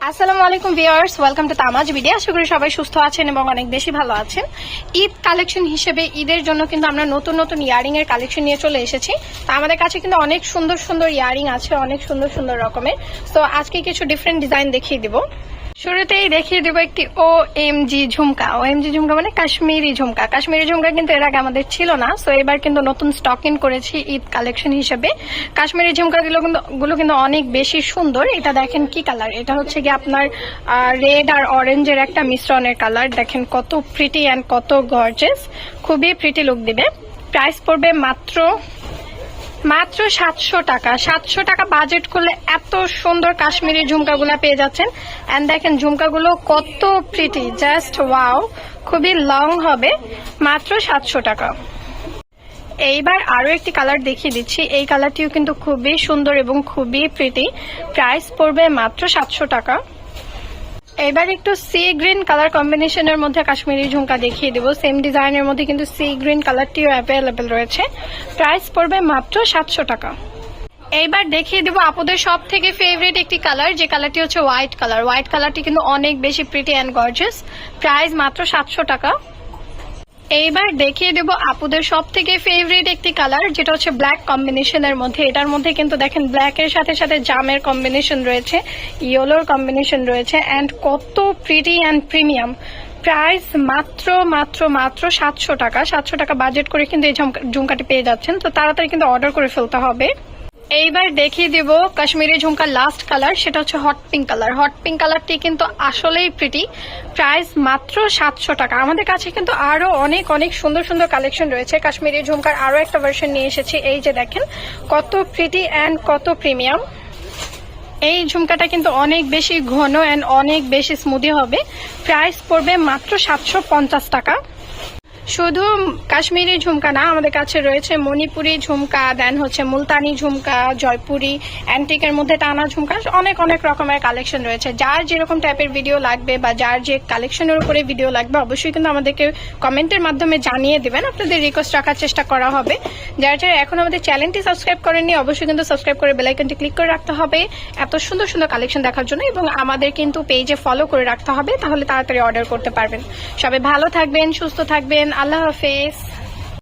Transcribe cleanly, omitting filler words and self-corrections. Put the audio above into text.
আসসালামু আলাইকুম viewers, welcome to তামাজ video. আশা করি সবাই সুস্থ আছেন এবং অনেক বেশি ভালো আছেন। ঈদ কালেকশন হিসেবে ঈদের জন্য কিন্তু আমরা নতুন নতুন ইয়ারিং এর কালেকশন নিয়ে চলে এসেছি। তো আমাদের কাছে কিন্তু অনেক সুন্দর সুন্দর ইয়ারিং আছে, অনেক সুন্দর সুন্দর রকমের। তো আজকে কিছু ডিফারেন্ট ডিজাইন দেখিয়ে দিব। শুরুতেই দেখিয়ে দেবো একটি OMG ঝুমকা। OMG ঝুমকা মানে কাশ্মীরি ঝুমকা। কাশ্মীরি ঝুমকা কিন্তু এর আগে আমাদের ছিল না, সো এবার কিন্তু নতুন স্টক ইন করেছি ঈদ কালেকশন হিসেবে। কাশ্মীরি ঝুমকাগুলো কিন্তু অনেক বেশি সুন্দর। এটা দেখেন কি কালার, এটা হচ্ছে কি আপনার রেড আর অরেঞ্জের একটা মিশ্রণের কালার। দেখেন কত প্রিটি অ্যান্ড কত গর্জিয়াস, খুবই প্রিটি লুক দিবে। প্রাইস পড়বে মাত্র 700 টাকা। 700 টাকা বাজেট করলে এত সুন্দর কাশ্মীরি ঝুমকাগুলো পেয়ে যাচ্ছেন। এন্ড দেখেন ঝুমকাগুলো কত প্রিটি, জাস্ট ওয়াও, খুবই লং হবে। মাত্র 700 টাকা। এইবার আরো একটি কালার দেখিয়ে দিচ্ছি। এই কালারটিও কিন্তু খুবই সুন্দর এবং খুবই প্রিটি। প্রাইস পড়বে মাত্র 700 টাকা। এবার একটু সি গ্রিন কালার কম্বিনেশনের মধ্যে কাশ্মীরি ঝুমকা দেখিয়ে দেবো। সেম ডিজাইনের মধ্যে কিন্তু সি গ্রিন কালারটিও অ্যাভেলেবেল রয়েছে। প্রাইস পড়বে মাত্র 700 টাকা। এইবার দেখিয়ে দেবো আপুদের সব থেকে ফেভারিট একটি কালার, যে কালারটি হচ্ছে হোয়াইট কালার। হোয়াইট কালারটি কিন্তু অনেক বেশি প্রিটি অ্যান্ড গর্জিয়াস। প্রাইস মাত্র 700 টাকা। এইবার দেখিয়ে দেব আপুদের সব থেকে ফেভারিট একটি কালার, যেটা হচ্ছে ব্ল্যাক কম্বিনেশনের মধ্যে। এটার মধ্যে কিন্তু দেখেন ব্ল্যাক এর সাথে সাথে জামের কম্বিনেশন রয়েছে, ইয়েলোর কম্বিনেশন রয়েছে, এন্ড কত প্রিটি অ্যান্ড প্রিমিয়াম। প্রাইস মাত্র মাত্র মাত্র 700 টাকা। 700 টাকা বাজেট করে কিন্তু এই ঝুমকাটি পেয়ে যাচ্ছেন। তো তাড়াতাড়ি কিন্তু অর্ডার করে ফেলতে হবে। এইবার দেখিয়ে দিব কাশ্মীরি ঝুমকার লাস্ট কালার, সেটা হচ্ছে hot pink colour. Hot pink কালারটি কিন্তু আসলেই প্রিটি। প্রাইস মাত্র 700 টাকা। আমাদের কাছে কিন্তু আরো অনেক অনেক সুন্দর সুন্দর কালেকশন রয়েছে। কাশ্মীরি ঝুমকার আরো একটা ভার্সন নিয়ে এসেছি। এই যে দেখেন কত প্রিটি অ্যান্ড কত প্রিমিয়াম। এই ঝুমকাটা কিন্তু অনেক বেশি ঘন অ্যান্ড অনেক বেশি স্মুদি হবে। প্রাইস পড়বে মাত্র 750 টাকা। শুধু কাশ্মীরি ঝুমকা না, আমাদের কাছে রয়েছে মণিপুরি ঝুমকা, দেন হচ্ছে মুলতানি ঝুমকা, জয়পুরি, অ্যান্টিকের মধ্যে টানা ঝুমকা, অনেক অনেক রকমের কালেকশন রয়েছে। যার যেরকম টাইপের ভিডিও লাগবে বা যার যে কালেকশনের উপরে ভিডিও লাগবে অবশ্যই কিন্তু আমাদেরকে কমেন্টের মাধ্যমে জানিয়ে দেবেন। আপনাদের রিকোয়েস্ট রাখার চেষ্টা করা হবে। যারা যারা এখন আমাদের চ্যানেলটি সাবস্ক্রাইব করেননি অবশ্যই কিন্তু সাবস্ক্রাইব করে বেল আইকনটি ক্লিক করে রাখতে হবে এত সুন্দর সুন্দর কালেকশন দেখার জন্য, এবং আমাদের কিন্তু পেজে ফলো করে রাখতে হবে, তাহলে তাড়াতাড়ি অর্ডার করতে পারবেন। সবাই ভালো থাকবেন, সুস্থ থাকবেন। আল্লাহ হাফেজ।